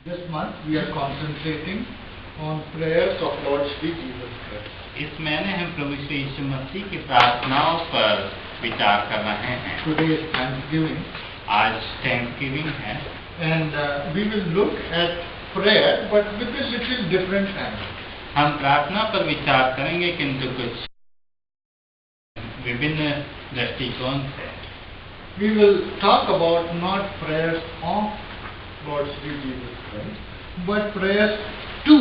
This month we are concentrating on prayers of Lord Shri Jesus Christ. इस महीने हम प्रभु श्री यीशु मसीह की प्रार्थनाओं पर विचार कर रहे हैं। Today is Thanksgiving. आज थैंक्सगिविंग है And we will look at prayer but with a little different angle. हम प्रार्थना पर विचार करेंगे किंतु कुछ विभिन्न दृष्टिकोण से। We will talk about not prayers of Lord Shri Jesus Christ but prayers to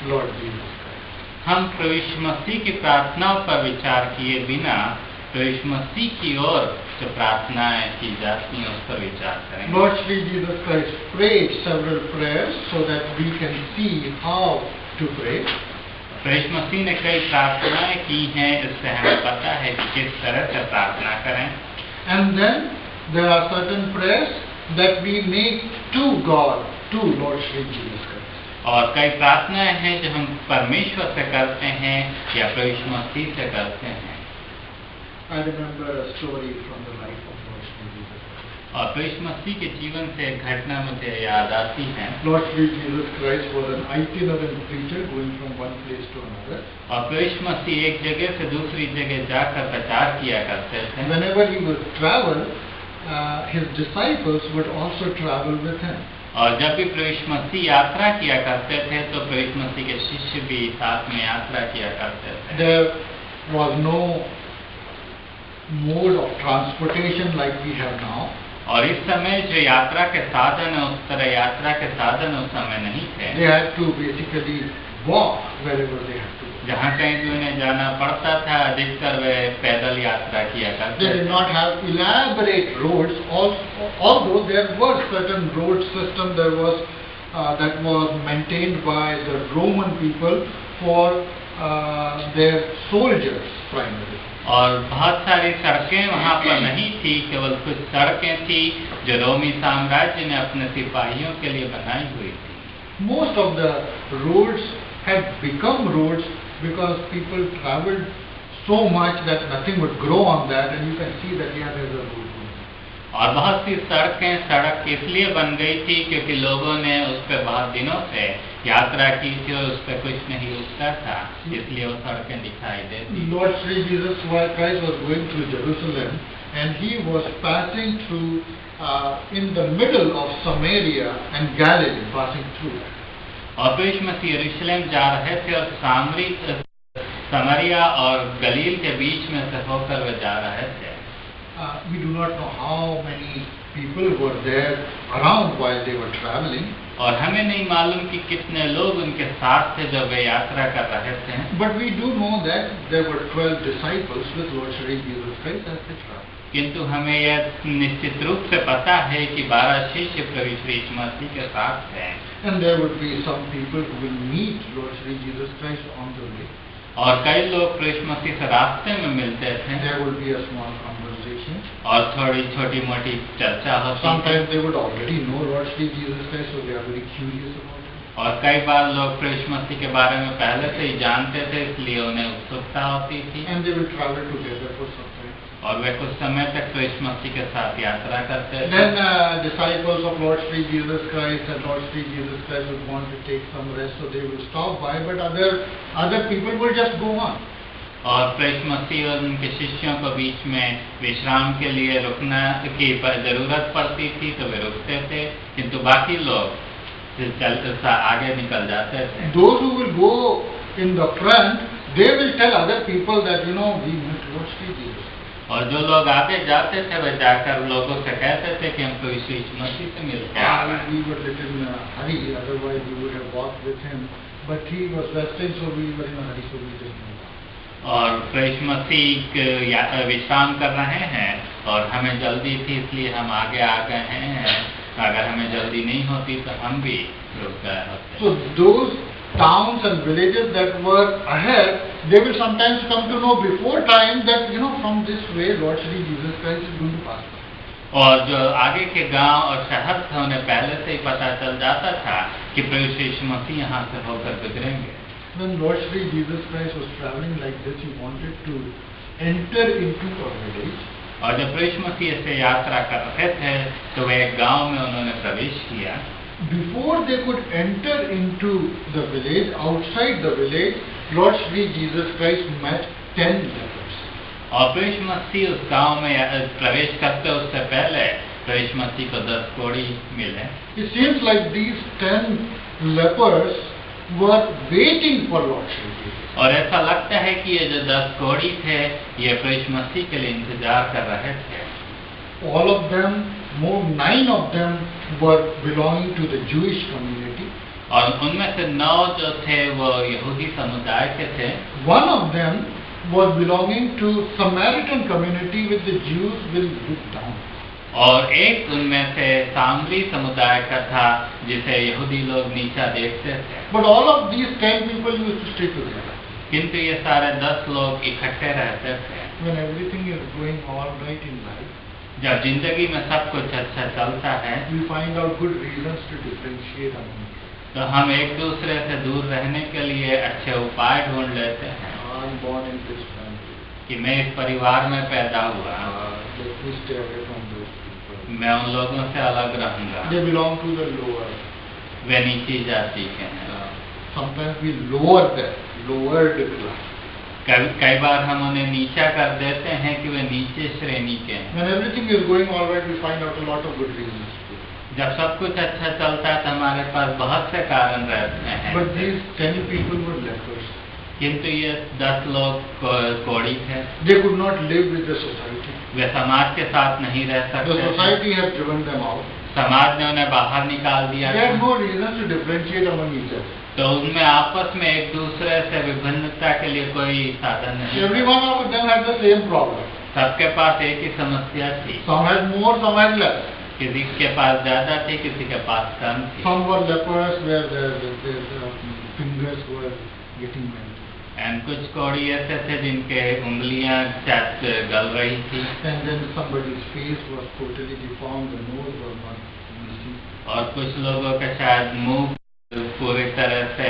Lord Jesus Christ. हम प्रभु यीशु मसीह की प्रार्थनाओं पर विचार किए बिना प्रभु यीशु मसीह की ओर जो प्रार्थनाएं की जाती हैं उस पर विचार करेंगे। Lord Shri Jesus Christ prayed several prayers so that we can see how to pray. प्रभु यीशु मसीह ने कई प्रार्थनाएं की हैं, इससे हमें पता है कि किस तरह से प्रार्थना करें। And then there are certain prayers that we make to God, to Lord Shri Jesus Christ. और कई प्रार्थनाएं हैं जो हम परमेश्वर से करते हैं या प्रभु यीशु मसीह से करते हैं। I remember a story from the life of Lord Shri Jesus Christ. और प्रभु यीशु मसीह के जीवन से एक घटना मुझे याद आती है। Lord Shri Jesus Christ was an itinerant preacher going from one place to another. और प्रभु यीशु मसीह एक जगह से दूसरी जगह जाकर प्रचार किया करते थे। Whenever he would travel, his disciples would also travel with him. और जब भी प्रभु यीशु मसीह यात्रा किया करते थे तो प्रभु यीशु मसीह के शिष्य भी साथ में यात्रा किया करते थे। There was no mode of transportation like we have now. और इस समय जो यात्रा के साधन है उस तरह यात्रा के साधन उस समय नहीं थे। They had to basically walk wherever they had to go. जहाँ कहीं भी उन्हें जाना पड़ता था अधिकतर वे पैदल यात्रा किया करते They थे। did not have elaborate roads, although there was certain road system that was maintained by the Roman people for their soldiers primarily. और बहुत सारी सड़कें वहाँ पर नहीं थी, केवल कुछ सड़कें थी जो रोमी साम्राज्य ने अपने सिपाहियों के लिए बनाई हुई थी। Most of the roads had become roads because people traveled so much that nothing would grow on that, and you can see that here there's a road. और बहुत सी सड़क इसलिए बन गई थी क्योंकि लोगों ने उस पर बहुत दिनों से यात्रा की थी और उस पर कुछ नहीं उगता था, इसलिए वो सड़कें दिखाई देती। Lord Shri Jesus Christ was going through Jerusalem and he was passing through in the middle of Samaria and Galilee, passing through. और प्रभु यीशु मसीह यरूशलेम जा रहे थे और समरिया और गलील के बीच में से होकर वे जा रहे थे। We do not know how many people were there around while they were traveling. और हमें नहीं मालूम कि कितने लोग उनके साथ थे जब वे यात्रा कर रहे थे। But we do know that there were 12 disciples with Lord Shri Jesus Christ as they traveled. किंतु हमें यह निश्चित रूप से पता है कि 12 शिष्य प्रभु श्री यीशु मसीह के साथ थे। And there would be some people who will meet Lord Shri Jesus Christ on the way. और कई लोग प्रभु यीशु मसीह से रास्ते में मिलते थे। There would be a small conversation. और थोड़ी छोटी मोटी चर्चा होती थी। Sometimes they would already know Lord Shri Jesus Christ, so they are very curious about him. और कई बार लोग प्रभु यीशु मसीह के बारे में पहले से ही जानते थे, इसलिए उन्हें उत्सुकता होती थी। And they will travel together for some time. और वे कुछ समय तक प्रभु यीशु मसीह के साथ यात्रा करते थे। Then disciples of Lord Shri Jesus Christ and Lord Shri Jesus Christ would want to take some rest, so they will stop by, but other people will just go on. और प्रभु यीशु मसीह और उनके शिष्यों को बीच में विश्राम के लिए रुकना की जरूरत पड़ती थी तो वे रुकते थे, किंतु बाकी लोग चलते आगे निकल जाते थे। Those who will go in the front, they will tell other people that we met Lord Shri Jesus. और जो लोग आगे जाते थे वे जाकर लोगों से कहते थे कि हम प्रभु श्री यीशु मसीह से मिलते हैं। We were little in a hurry, otherwise we would have walked with him. But he was resting, so we were in a hurry, so we just moved. और प्रभु यीशु मसीह विश्राम कर रहे हैं और हमें जल्दी थी इसलिए हम आगे आ गए हैं। अगर हमें जल्दी नहीं होती तो हम भी रुक गए होते। So those towns and villages that were ahead, they will sometimes come to know before time that from this way Lord Shri Jesus Christ is going to pass. और जो आगे के गांव और शहर थे उन्हें पहले से ही पता चल जाता था कि प्रभु श्री यीशु मसीह यहाँ से होकर गुजरेंगे। When Lord Shri Jesus Christ was traveling like this, he wanted to enter into a village. और जब प्रभु यीशु मसीह से यात्रा कर रहे थे तो वे एक गांव में उन्होंने प्रवेश किया। before they could enter into the village, outside the village, Lord Shri Jesus Christ met 10 lepers. और प्रभु यीशु मसीह उस गांव में प्रवेश करते उससे पहले प्रभु यीशु मसीह को 10 कोढ़ी मिले। It seems like these 10 lepers were waiting for Lord Shri Jesus. और ऐसा लगता है कि ये जो 10 कोढ़ी थे, ये प्रभु यीशु मसीह के लिए इंतजार कर रहे थे। All of them, 9 of them were belonging to the Jewish community. और उनमें से 9 जो थे वो यहूदी समुदाय के थे। One of them was belonging to Samaritan community which the Jews will look down. और एक उनमें से सामरी समुदाय का था जिसे यहूदी लोग नीचा देखते थे। But all of these 10 people used to stay together. किंतु ये सारे 10 लोग इकट्ठे रहते थे। When everything is going all right in life, जब जिंदगी में सब कुछ अच्छा चलता है, we find out good reasons to differentiate among them. तो हम एक दूसरे से दूर रहने के लिए अच्छे उपाय ढूंढ लेते हैं। I'm born in this family. कि मैं इस परिवार में पैदा हुआ, Let me stay away from those people. मैं उन लोगों से अलग रहूंगा, They belong to the lower. वे नीची जाति के हैं। Sometimes we lower them, lowered class. कई बार हम उन्हें नीचा कर देते हैं कि वे नीचे श्रेणी के हैं। When everything is going all right, we find out a lot of good reasons. जब सब कुछ अच्छा चलता है तो हमारे पास बहुत से कारण रहते हैं। But these 10 people were lepers. किंतु ये 10 लोग कोढ़ी थे। They could not live with the society. वे समाज के साथ नहीं रह The सकते थे। society had driven them out. समाज ने उन्हें बाहर निकाल दिया They had था। no reason to differentiate among each other. तो उनमें आपस में एक दूसरे से विभिन्नता के लिए कोई साधन नहीं। Every one of them had the same problem. सबके पास एक ही समस्या थी। Some had more, some had less. किसी के पास ज्यादा थी, किसी के पास कम थी। Some were lepers where their fingers were getting bent. And कुछ कोढ़ी ऐसे थे जिनके उंगलियां गल रही थी। And then somebody's face was totally deformed, the nose was not missing. और कुछ लोगों का शायद मुंह पूरी तरह से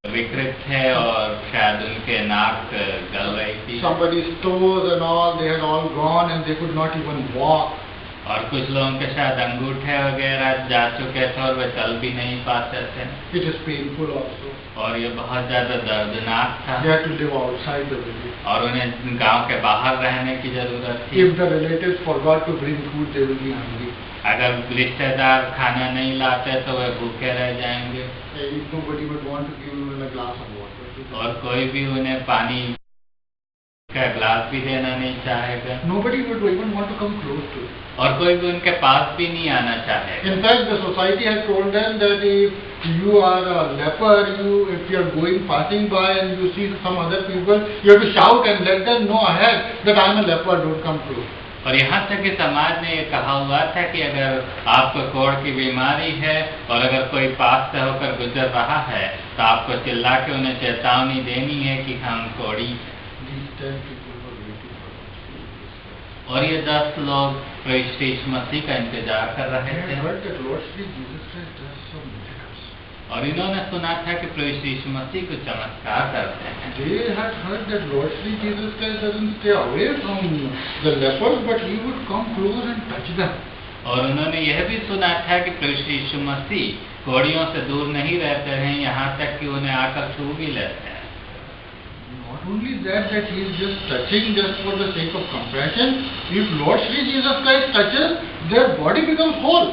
विकृत थे और शायद उनके नाक गल रही थी। Somebody's toes and all, they had all gone and they could not even walk. और कुछ लोगों के शायद अंगूठे वगैरह जा चुके थे और वे चल भी नहीं पाते थे। It is painful also. और ये बहुत ज्यादा दर्दनाक था। They had to live outside the village. और उन्हें गांव के बाहर रहने की जरूरत थी। If the relatives forgot to bring food, they will be hungry. अगर रिश्तेदार खाना नहीं लाते तो वे भूखे रह जाएंगे। If nobody would want to give even a glass of water. और कोई भी उन्हें पानी का ग्लास भी देना नहीं चाहेगा। Nobody would even want to come close to it. और कोई भी उनके पास भी नहीं आना चाहेगा। In fact, the society has told them that if you are a leper, if you are passing by and you see some other people, you have to shout and let them know ahead that I am a leper, don't come close. और यहाँ तक कि समाज ने ये कहा हुआ था कि अगर आपको कोढ़ की बीमारी है और अगर कोई पास से होकर गुजर रहा है तो आपको चिल्ला के उन्हें चेतावनी देनी है कि हम कोढ़ी। These 10 people were waiting for us. और ये 10 लोग प्रभु श्री यीशु मसीह का इंतजार कर रहे They थे। had heard that Lord Shri Jesus Christ does some miracles. और इन्होंने सुना था कि प्रभु श्री यीशु मसीह कुछ चमत्कार करते हैं। They had heard that Lord Shri Jesus Christ doesn't stay away from the lepers, but he would come close and touch them. और उन्होंने यह भी सुना था कि प्रभु श्री यीशु मसीह कोढ़ियों से दूर नहीं रहते हैं, यहाँ तक कि उन्हें आकर छू भी लेते हैं। Not only that he is just touching just for the sake of compassion. If Lord Shri Jesus Christ touches, their body becomes whole.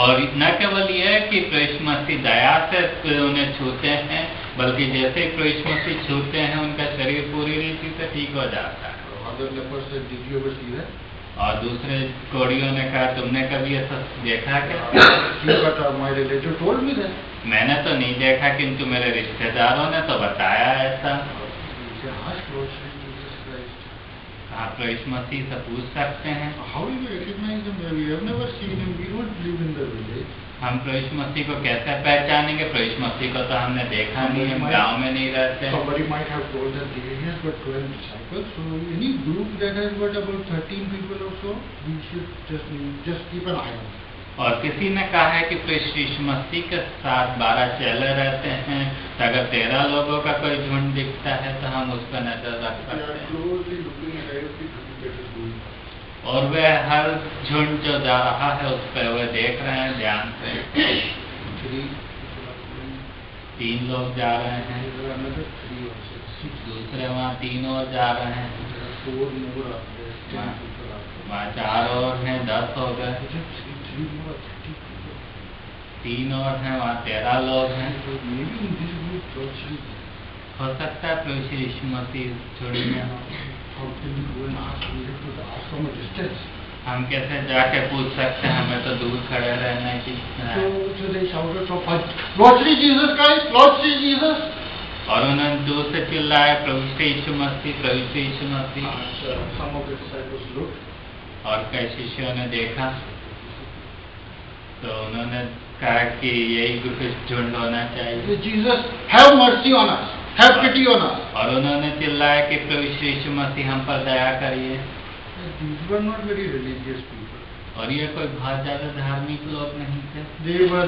और न केवल यह कि प्रभु यीशु मसीह दया से उन्हें छूते हैं, बल्कि जैसे ही प्रभु यीशु मसीह छूते हैं उनका शरीर पूरी रीति से ठीक हो जाता है। Other lepers said, "Did you ever see that?" और दूसरे कोढ़ियों ने कहा, तुमने कभी ऐसा देखा क्या? But my relative told me that. मैंने तो नहीं देखा, किंतु मेरे रिश्तेदारों ने तो बताया ऐसा। He asked Lord Shri Jesus Christ, आप प्रभु यीशु मसीह से पूछ सकते हैं। "How do you recognize him? We have never seen him. We don't live in the village." हम प्रभु यीशु मसीह को कैसे पहचानेंगे? प्रभु यीशु मसीह को तो हमने देखा नहीं, हम गांव में नहीं रहते। Somebody might have told that he has got 12 disciples. So any group that has got about 13 people or so, we should just keep an eye on. और किसी ने कहा है कि प्रभु यीशु मसीह के साथ 12 चेले रहते हैं, तो अगर 13 लोगों का कोई झुंड दिखता है तो हम उस पर नजर रख सकते हैं। Closely looking at every group that is going on. और वह हर झुंड जो जा रहा है उस पर वह देख रहे हैं ध्यान से। 3 people are going. 3 लोग जा रहे हैं, There are another 3 also. 6. दूसरे वहाँ 3 और जा रहे हैं, There are 4 more are there. 10 हाँ। people are there. वहाँ 4 और हैं, 10 हो गए, There are 3 more are 30 people. 3 और हैं, वहाँ 13 लोग हैं। So maybe in this group, Lord Shri, हो सकता है प्रभु श्री यीशु मसीह छोड़ी में हो। how can we go and ask? We have to ask from a distance. हम कैसे जाके पूछ सकते हैं, हमें तो दूर खड़े रहने की So they shouted from first, Lord Shri Jesus Christ, Lord Shri Jesus. और उन्होंने दूर से चिल्लाया, प्रभु श्री यीशु मसीह, प्रभु श्री यीशु मसीह। Some of the disciples looked. और कई शिष्यों ने देखा तो उन्होंने कहा कि यही कुछ झुंड होना चाहिए। Jesus, have mercy on us, have pity on us. और उन्होंने चिल्लाया कि प्रभु श्री यीशु मसीह हम पर दया करिए। These were not very religious people. और ये कोई बहुत ज्यादा धार्मिक लोग नहीं थे, They were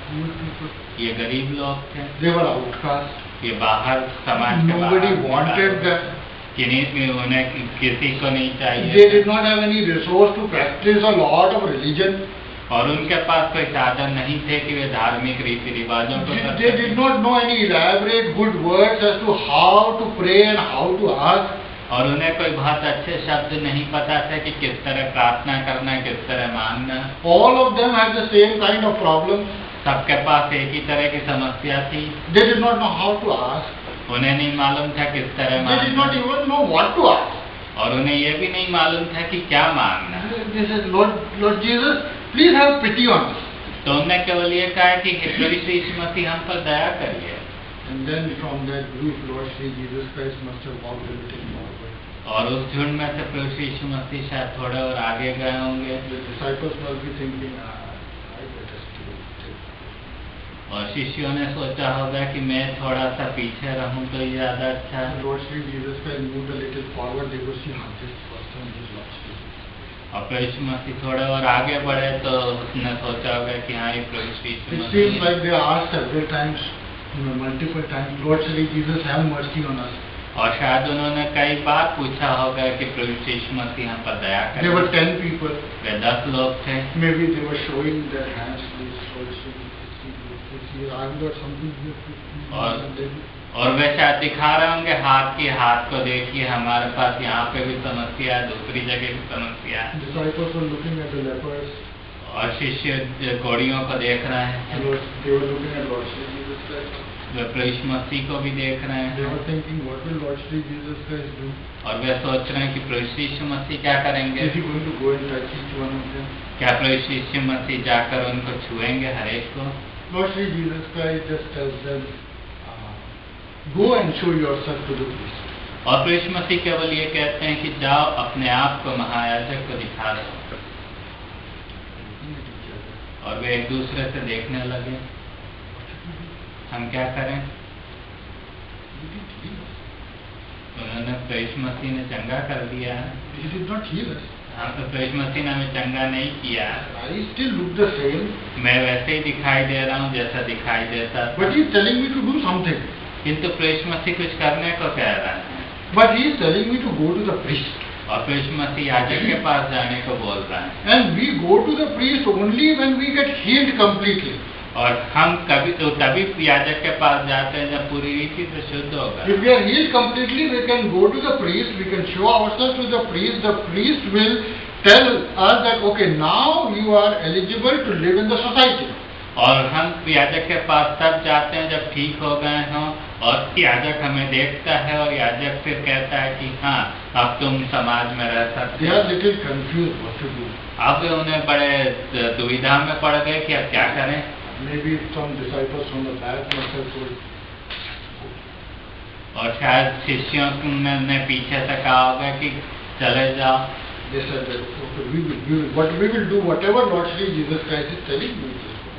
poor people. ये गरीब लोग थे, They were outcasts. ये बाहर समाज के Nobody बाहर wanted them. किन्हीं उन्हें किसी को नहीं They चाहिए did not have any resource to practice a lot of religion. और उनके पास कोई साधन नहीं थे कि वे धार्मिक रीति रिवाजों को कर They सकें। did not know any elaborate good words as to how to pray and how to ask. और उन्हें कोई बहुत अच्छे शब्द नहीं पता थे कि किस तरह प्रार्थना करना, किस तरह मांगना। All of them had the same kind of problem. सबके पास एक ही तरह की समस्या थी। They did not know how to ask. उन्हें नहीं मालूम था किस तरह They did not मांगना, even know what to ask. और उन्हें यह भी नहीं मालूम था कि क्या मांगना। They said, Lord Jesus, please have pity on us. तो उन्होंने केवल ये कहा कि हे प्रभु श्री यीशु मसीह हम पर दया करिए। And then from that group, Lord Shri Jesus Christ must have walked a little forward. और उस झुंड में से प्रभु श्री यीशु मसीह शायद थोड़े और आगे गए होंगे। The disciples must be thinking, I better stay. और शिष्यों ने सोचा होगा कि मैं थोड़ा सा पीछे रहूं तो ये ज्यादा अच्छा है। Lord Shri Jesus Christ moved a little forward. They could see, this person is Lord Shri Jesus. और प्रभु यीशु मसीह थोड़े और आगे बढ़े तो उसने सोचा होगा कि हाँ ये प्रभु श्री यीशु It मसीह seems है। like they asked several times, multiple times, Lord Shri Jesus, have mercy on us. और शायद उन्होंने कई बार पूछा होगा कि प्रभु श्री यीशु मसीह हम पर दया There were करें। 10 people. वे 10 लोग थे, Maybe they were showing their hands. Please, Lord Shri Jesus, I've got something here. और वे शायद दिखा रहे होंगे हाथ की, हाथ को देखिए हमारे पास यहाँ पे भी समस्या है, दूसरी जगह भी समस्या है। Disciples were looking at the lepers. और शिष्य घोड़ियों को देख रहे हैं, They were looking at Lord Shri Jesus Christ. वे प्रभु यीशु मसीह को भी देख रहे They हैं were thinking, what will Lord Shri Jesus Christ do? और वे सोच रहे हैं कि प्रभु श्री यीशु मसीह क्या करेंगे। Is he going to go and touch each one of them? क्या प्रभु श्री यीशु मसीह जाकर उनको छुएंगे हर एक को। Lord Shri Jesus Christ just tells them, go and show yourself to the priest. और प्रभु यीशु मसीह केवल ये कहते हैं कि जाओ अपने आप को महायाजक को दिखा दो। और वे एक दूसरे से देखने लगे, हम क्या करें। उन्होंने प्रभु यीशु मसीह ने चंगा कर दिया है, He did not heal us. हाँ तो प्रभु यीशु मसीह ने हमें चंगा नहीं किया। I still look the same, मैं वैसे ही दिखाई दे रहा हूँ जैसा दिखाई देता था, but he is telling me to do something. किंतु प्रभु यीशु मसीह कुछ करने को कह रहा है। But he is telling me to go to the priest. और प्रभु यीशु मसीह याजक के पास जाने को बोल रहा है। And we go to the priest only when we get healed completely. और हम कभी तो तभी याजक के पास जाते हैं जब पूरी रीति से शुद्ध होगा। If we are healed completely, we can go to the priest, we can show ourselves to the priest will tell us that, okay, now you are eligible to live in the society. और हम याजक के पास तब जाते हैं जब ठीक हो गए हों और याजक हमें देखता है और याजक फिर कहता है कि हाँ अब तुम समाज में रह सकते They हो। are little confused what to do. अब उन्हें बड़े दुविधा में पड़ गए कि अब क्या करें। Maybe some disciples from the back must have told, और शायद शिष्यों ने पीछे से कहा होगा कि चले जाओ। they said that, okay, we will do whatever Lord Shri Jesus Christ is telling me.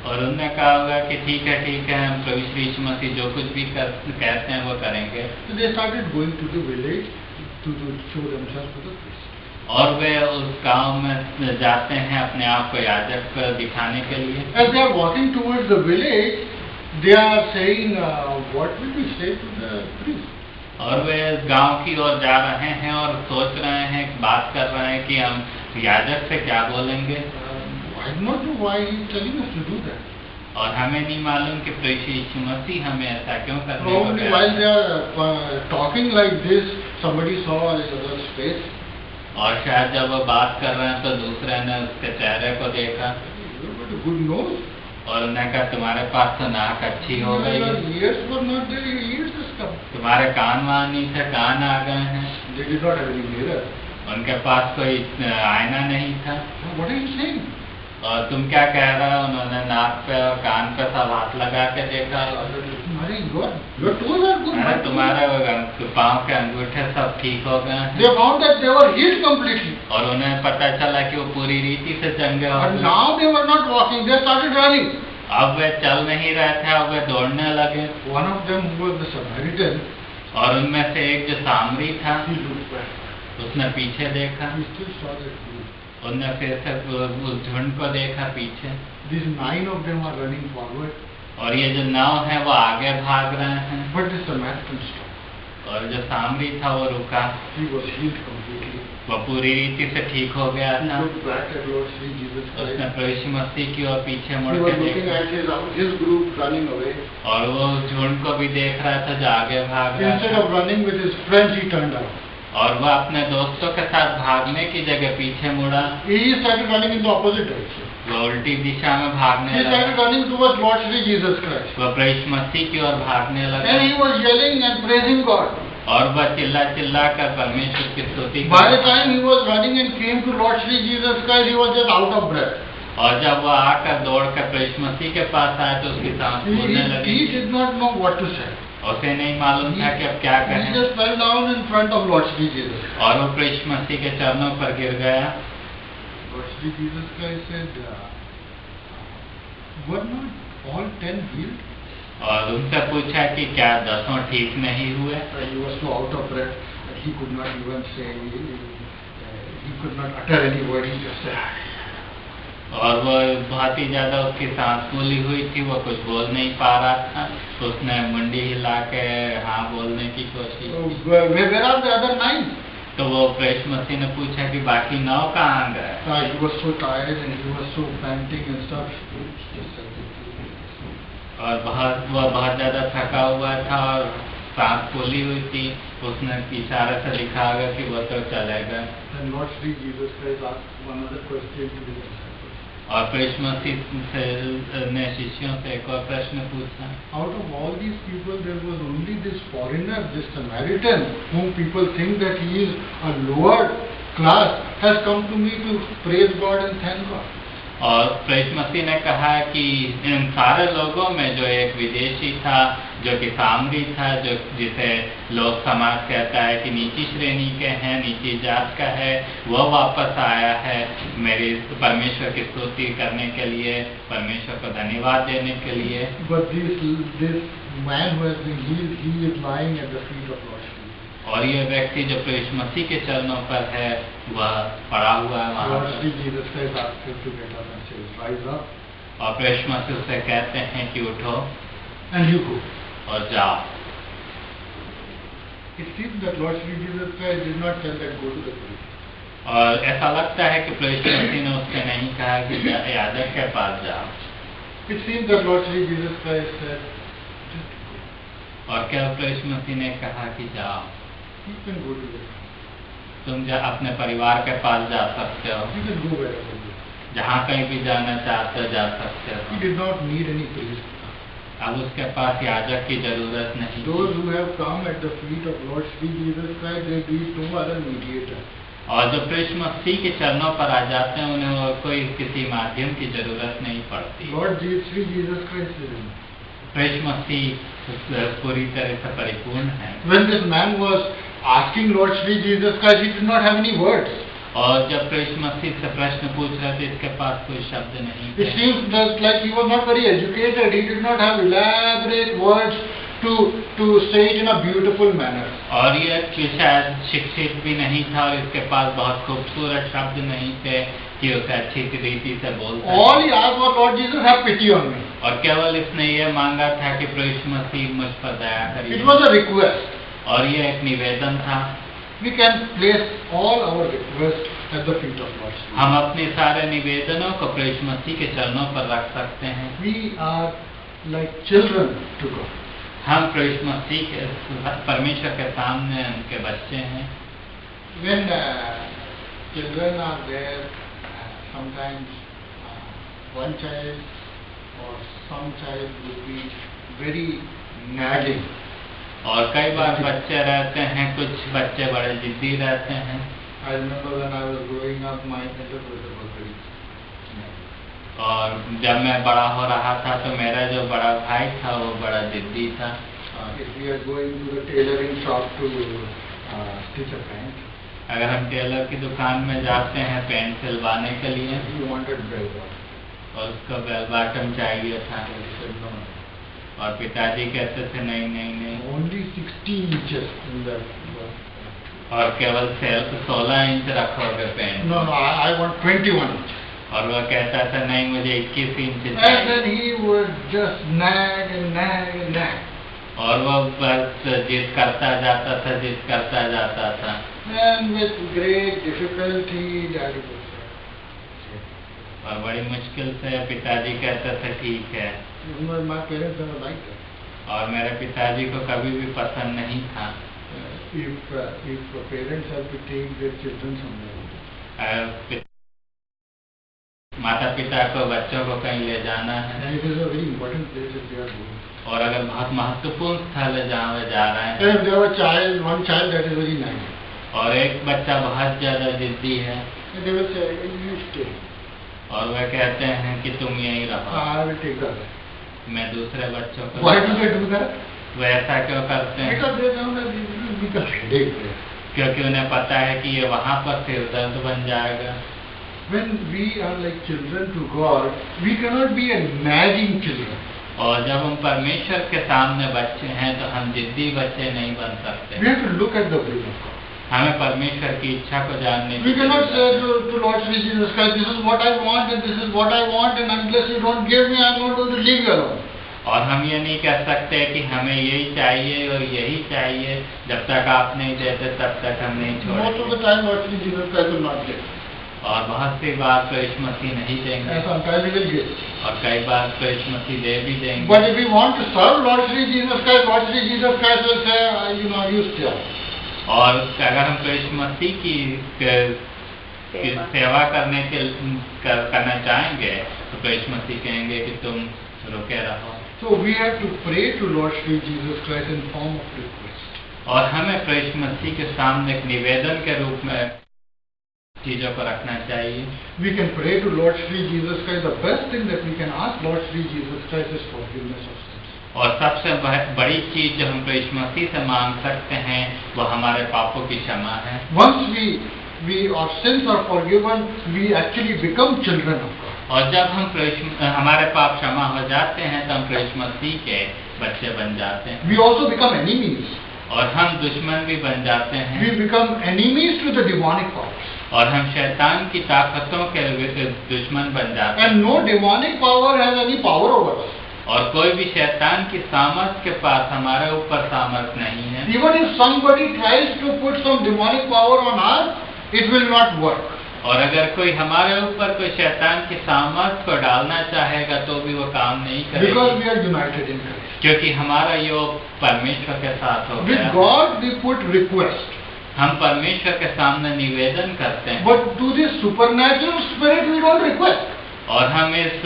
और उन्होंने कहा होगा कि ठीक है हम प्रभु श्री यीशु मसीह जो कुछ भी कहते हैं वो करेंगे। So they started going to the village to show themselves to the priest. और वे उस गांव में जाते हैं अपने आप को याजक को दिखाने के लिए। As they are walking towards the village, they are saying, what will we say to the priest? और वे गांव की ओर जा रहे हैं और सोच रहे हैं, बात कर रहे हैं कि हम याजक से क्या बोलेंगे। I do not know why he is telling us to do that. और हमें नहीं मालूम कि प्रभु यीशु मसीह हमें ऐसा क्यों करने को Probably कह while रहे they हैं। are talking like this, somebody saw each other's face. और शायद जब वो बात कर रहे हैं तो दूसरे ने उसके चेहरे को देखा You got a good nose. और उन्हें कहा तुम्हारे पास तो नाक अच्छी हो गई Your है, ears were not there. Your ears just come. तुम्हारे कान वहां नहीं थे, कान आ गए हैं। They did not have any mirror. उनके पास कोई आईना नहीं था। What are you saying? और तुम क्या कह रहे हो? उन्होंने नाक पे और कान पे सब हाथ लगा के देखा। My God, your toes are good. अरे तुम्हारे पाँव के अंगूठे सब ठीक हो गए हैं। They found that they were healed completely. और उन्हें पता चला कि वो पूरी रीति से चंगे हो But गए। now they were not walking. They started running. अब वे चल नहीं रहे थे, अब वे दौड़ने लगे। One of them who was the Samaritan, और उनमें से एक जो सामरी था, he looked back. उसने पीछे देखा। He still saw that group. उनने फिर से उस झुंड को देखा पीछे। These 9 of them are running forward. और ये जो 9 है वो आगे भाग रहे हैं। But the Samaritan stopped. और जो सामरी था वो रुका। He was healed completely. वो पूरी रीति से ठीक हो गया He था। looked back at Lord Sri Jesus उसने Christ. प्रभु यीशु मसीह की ओर पीछे मुड़ He के was looking देखा at his group running away. और वो झुंड को भी देख रहा था जो आगे भाग रहा Instead था। of running with his friends, he turned around. और वह अपने दोस्तों के साथ भागने की जगह पीछे मुड़ा। He started running in the opposite direction. वो उल्टी दिशा में भागने He started लगा। running towards Lord Sri Jesus Christ. वह प्रभु यीशु मसीह की ओर भागने लगा And he was yelling and praising God. और वह चिल्ला चिल्ला कर परमेश्वर की स्तुति By the कर। time he was running and came to Lord Sri Jesus Christ, he was just out of breath. और जब वह आकर दौड़ कर प्रभु यीशु मसीह के पास आया तो उसकी सांस फूलने लगी। He did not know what to say. उसे नहीं मालूम था कि अब क्या He कहें। just fell down in front of Lord Sri Jesus. और वो प्रभु यीशु मसीह के चरणों पर गिर गया। Lord Sri Jesus Christ said, were not all 10 healed? और उनसे पूछा कि क्या 10 ठीक नहीं हुए? He was so out of breath that he could not even say, he could not utter any word. He just said, और वो बहुत ही ज्यादा उसकी सांस फूली हुई थी, वो कुछ बोल नहीं पा रहा था। तो उसने मुंडी हिला के हाँ बोलने की कोशिश की। where are the other 9? तो वो प्रभु मसीह ने पूछा कि बाकी 9 कहाँ गए? He was so tired and he was so panting and stuff. और वह बहुत ज्यादा थका हुआ था और सांस फूली हुई थी। उसने इशारे से लिखा होगा कि वो तो चले गए। Then Lord Sri Jesus Christ asked one other question to the disciples. और प्रभु मसीह ने शिष्यों से एक और प्रश्न पूछा। Out of all these people, there was only this foreigner, this Samaritan, whom people think that he is a lower class, has come to me to praise God and thank God. और प्रभु मसीह ने कहा कि इन सारे लोगों में जो एक विदेशी था, जो कि सामरी था, जो जिसे लोग समाज कहता है कि नीची श्रेणी के हैं, नीची जात का है, वह वापस आया है मेरी परमेश्वर की स्तुति करने के लिए, परमेश्वर को धन्यवाद देने के लिए। But this man who has been healed, he is lying at the feet of Lord Shiva. और ये व्यक्ति जो प्रभु मसीह के चरणों पर है, वह पड़ा हुआ है वहाँ Lord पर। Shiva Jesus Christ asked him to get up and says, rise up और प्रभु मसीह से कहते हैं कि उठो and you go. और जाओ। It seems that Lord Shiva Jesus Christ did not tell that go to the priest. और ऐसा लगता है कि प्रभु मसीह ने उससे नहीं कहा कि याजक के पास जाओ। It seems that Lord Shiva Jesus Christ said, just go. और क्या प्रभु मसीह ने कहा कि जाओ, You can go to the priest. तुम अपने परिवार के पास जा सकते हो, You can go wherever you want. जहाँ कहीं भी जाना चाहते हो जा सकते He हो। did not need any priest. अब उसके पास याजक की जरूरत नहीं। Those who have come at the feet of Lord Sri Jesus Christ, they need no other mediator. और जो प्रभु मसीह के चरणों पर आ जाते हैं, उन्हें और कोई किसी माध्यम की जरूरत नहीं पड़ती। Lord Sri Jesus Christ is enough. प्रभु मसीह पूरी तरह से परिपूर्ण है। When this man was asking Lord Sri Jesus Christ, he did not have any words. और जब प्रभु मसीह से प्रश्न पूछ रहे थे, इसके पास कोई शब्द नहीं It थे। seems that like he was not very educated. He did not have elaborate words to say it in a beautiful manner. और ये कि शायद शिक्षित भी नहीं था और इसके पास बहुत खूबसूरत शब्द नहीं थे कि उसे अच्छी रीति से बोल सके। All he asked was, Lord Jesus, have pity on me. और केवल इसने ये मांगा था कि प्रभु मसीह मुझ पर दया करिए। It was a request. और ये एक निवेदन था। We can place all our requests at the feet of Lord Shri. हम अपने सारे निवेदनों को प्रभु यीशु मसीह के चरणों पर रख सकते हैं। We are like children to God. हम प्रभु यीशु मसीह के परमेश्वर के सामने उनके बच्चे हैं। When children are there, sometimes one child or some child will be very nagging. और कई बार बच्चे रहते हैं, कुछ बच्चे बड़े जिद्दी रहते हैं। I remember when I was growing up, my elder brother was very nagging. और जब मैं बड़ा हो रहा था तो मेरा जो बड़ा भाई था वो बड़ा जिद्दी था। If we are going to the tailoring shop to stitch a pant, अगर हम टेलर की दुकान में जाते हैं पैंट सिलवाने के लिए, he wanted bell bottom. और उसको बेल बॉटम चाहिए था, I said no. और पिताजी कहते थे नहीं नहीं नहीं, Only 16 inches in that. और केवल 16 इंच रखोगे pant. No, I want 21 inches. और वह कहता था नहीं मुझे 21 इंच And चाहिए। then he would just nag and nag and nag. और वह बस जिद करता जाता था, जिद करता जाता था। And with great difficulty, Daddy would say, और बड़ी मुश्किल से पिताजी कहते थे ठीक है। my parents never liked it. और मेरे पिताजी को कभी भी पसंद नहीं था। If parents have to take their children somewhere, माता पिता को बच्चों को कहीं ले जाना है, and it is a very important place if they are going. और अगर बहुत महत्वपूर्ण स्थल है जहाँ वे जा रहे हैं, And if they have a child, one child that is very nice, और एक बच्चा बहुत ज्यादा जिद्दी है, and they will say, you stay. और वे कहते हैं कि तुम यहीं रहो, I will take that. मैं दूसरे बच्चों को। Why do they do that? वे ऐसा क्यों करते हैं? Because they know that it will become headache there. क्योंकि उन्हें पता है कि ये वहाँ पर सिर दर्द बन जाएगा। When we are like children to God, we cannot be a nagging children. और जब हम परमेश्वर के सामने बच्चे हैं तो हम जिद्दी बच्चे नहीं बन सकते। We have to look at the will of God. हमें परमेश्वर की इच्छा को जानने We की cannot say जरूरत है। to Lord Sri Jesus Christ, this is what I want and this is what I want, and unless you don't give me, I am not going to leave you alone. और हम ये नहीं कह सकते कि हमें यही चाहिए और यही चाहिए, जब तक आप नहीं देते तब तक हम नहीं Most of the छोड़ेंगे। time, Lord Sri Jesus Christ will not give. और बहुत सी बार तो यीशु मसीह नहीं देंगे, And sometimes He will give. और कई बार तो यीशु मसीह दे भी देंगे। But if we want to serve Lord Sri Jesus Christ, Lord Sri Jesus Christ will say, you stay. और अगर हम यीशु मसीह की सेवा करना चाहेंगे तो यीशु मसीह कहेंगे कि तुम रुके रहो। So we have to pray to Lord Sri Jesus Christ in form of request. और हमें यीशु मसीह के सामने एक निवेदन के रूप में चीजों को रखना चाहिए। We can pray to Lord Sri Jesus Christ. The best thing that we can ask Lord Sri Jesus Christ is forgiveness of sins. और सबसे बड़ी चीज जो हम यीशु मसीह से मांग सकते हैं वो हमारे पापों की क्षमा है। Once our sins are forgiven, we actually become children of God. और जब हम हमारे पाप क्षमा हो जाते हैं तो हम यीशु मसीह के बच्चे बन जाते हैं। We also become enemies. और हम दुश्मन भी बन जाते हैं। We become enemies to the demonic powers. और हम शैतान की ताकतों के दुश्मन बन जाते हैं। And no demonic power has any power over us. और कोई भी शैतान की सामर्थ के पास हमारे ऊपर सामर्थ नहीं है। Even if somebody tries to put some demonic power on us, it will not work. और अगर कोई हमारे ऊपर कोई शैतान की सामर्थ को डालना चाहेगा तो भी वो काम नहीं Because करेगा, we are united in Christ. क्योंकि हमारा योग परमेश्वर के साथ हो With गया। God we put request. हम परमेश्वर के सामने निवेदन करते हैं, But to this supernatural spirit we don't request. और हम इस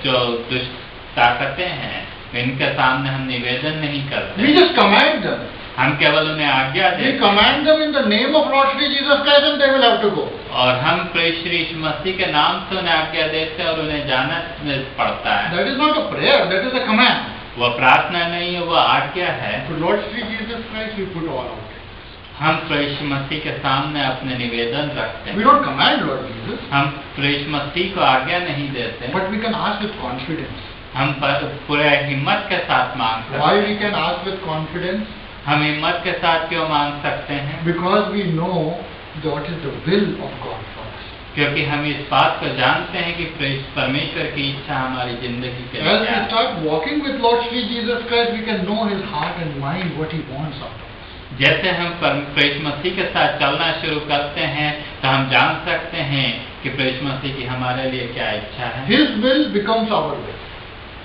जो दुष्ट ताकतें हैं इनके सामने हम निवेदन नहीं करते। We just command them. हम केवल उन्हें आज्ञा We देते हैं command them in the name of Lord Sri Jesus Christ and they will have to go. और हम प्रभु श्री यीशु मसीह के नाम से उन्हें आज्ञा देते हैं और उन्हें जाना पड़ता है। That is not a prayer, that is a command. वह प्रार्थना नहीं है, वह आज्ञा है। To Lord Sri Jesus Christ we put all our things. हम प्रभु यीशु मसीह के सामने अपने निवेदन रखते We हैं। don't command Lord Jesus, हम प्रभु यीशु मसीह को आज्ञा नहीं देते, but we can ask with confidence. हम पूरे हिम्मत के साथ मांग सकते Why हैं। we can ask with confidence? हम हिम्मत के साथ क्यों मांग सकते हैं? Because we know what is the will of God for us. क्योंकि हम इस बात को जानते हैं कि परमेश्वर की इच्छा हमारी जिंदगी के लिए As क्या we है। start walking with Lord Sri Jesus Christ, we can know His heart and mind, what He wants out of us. जैसे हम प्रभु मसीह के साथ चलना शुरू करते हैं तो हम जान सकते हैं कि प्रभु मसीह की हमारे लिए क्या इच्छा है। His will becomes our will.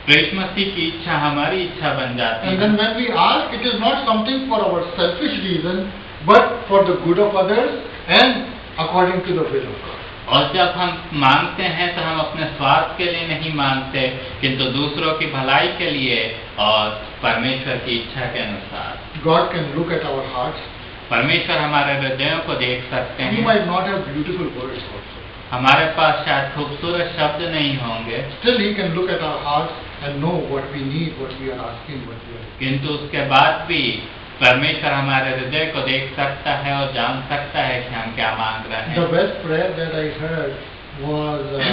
प्रभु मसीह की इच्छा हमारी इच्छा बन जाती And है। then when we ask, it is not something for our selfish reason, but for the good of others and according to the will of God. और जब हम मांगते हैं तो हम अपने स्वार्थ के लिए नहीं मांगते, किंतु दूसरों की भलाई के लिए और परमेश्वर की इच्छा के अनुसार। God can look at our hearts. परमेश्वर हमारे हृदयों को देख सकते We हैं। might not have beautiful words also. हमारे पास शायद खूबसूरत शब्द नहीं होंगे, Still, He can look at our hearts and know what we need, what we are asking, what we are. किंतु उसके बाद भी परमेश्वर हमारे हृदय को देख सकता है और जान सकता है कि हम क्या मांग रहे The हैं। best prayer that I heard was a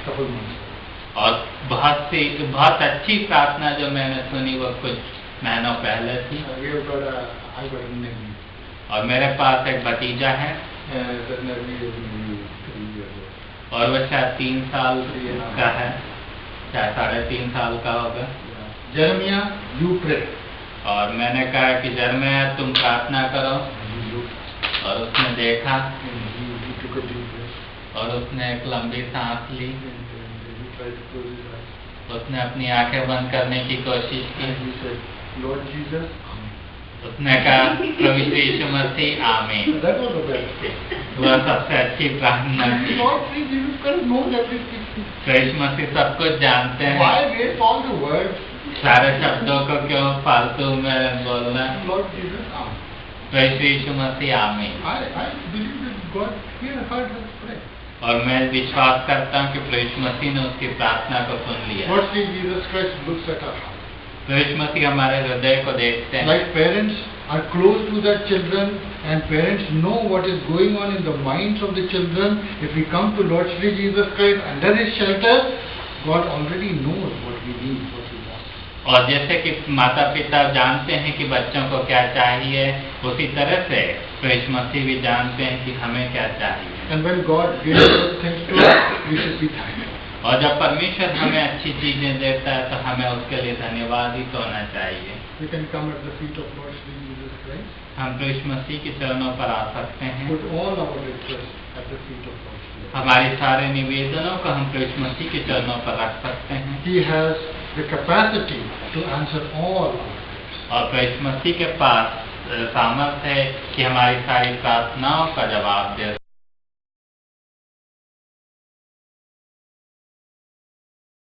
couple months ago. और बहुत अच्छी प्रार्थना जो मैंने सुनी वो कुछ महीनों पहले थी। I got a name. और मेरे पास एक भतीजा है That Navy is maybe 3 years old. और वह शायद 3 साल का है, शायद 3.5 साल का होगा। Jeremiah, you pray. और मैंने कहा कि जरमिया तुम प्रार्थना करो, And he looked और उसने देखा and he took a deep breath. और उसने एक लंबी सांस ली। And he tried to close his eyes. उसने अपनी आंखें बंद करने की कोशिश की। And he said, Lord Jesus, Amen. उसने कहा प्रभु यीशु मसीह आमीन। That was the best. वह सबसे अच्छी प्रार्थना थी। Lord Jesus Christ knows everything. प्रभु मसीह सब कुछ जानते हैं। Why waste all the words? सारे शब्दों को क्यों फालतू में बोलना। Lord Jesus, Amen. प्रभु यीशु मसीह आमीन। I believe that God here heard us pray. और मैं विश्वास करता हूँ कि प्रभु मसीह ने उसकी प्रार्थना को सुन लिया। Firstly, Jesus Christ looks at our heart. प्रभु मसीह हमारे हृदय को देखते हैं। Like parents are close to their children and parents know what is going on in the minds of the children. If we come to Lord Shri Jesus Christ under His shelter, God already knows what we need, what we want. और जैसे कि माता पिता जानते हैं कि बच्चों को क्या चाहिए, उसी तरह से प्रभु मसीह भी जानते हैं कि हमें क्या चाहिए। And when God gives us things to us, we should be thankful. और जब परमेश्वर हमें अच्छी चीजें देता है तो हमें उसके लिए धन्यवादित होना चाहिए। We can come at the feet of Lord Shri Jesus Christ, हम प्रभु मसीह के चरणों पर आ सकते हैं। put all our requests at the feet of Lord Shri. हमारे सारे निवेदनों को हम प्रभु मसीह के चरणों पर रख सकते हैं। He has the capacity to answer all our prayers. और प्रभु मसीह के पास सामर्थ्य है कि हमारी सारी प्रार्थनाओं का जवाब दे।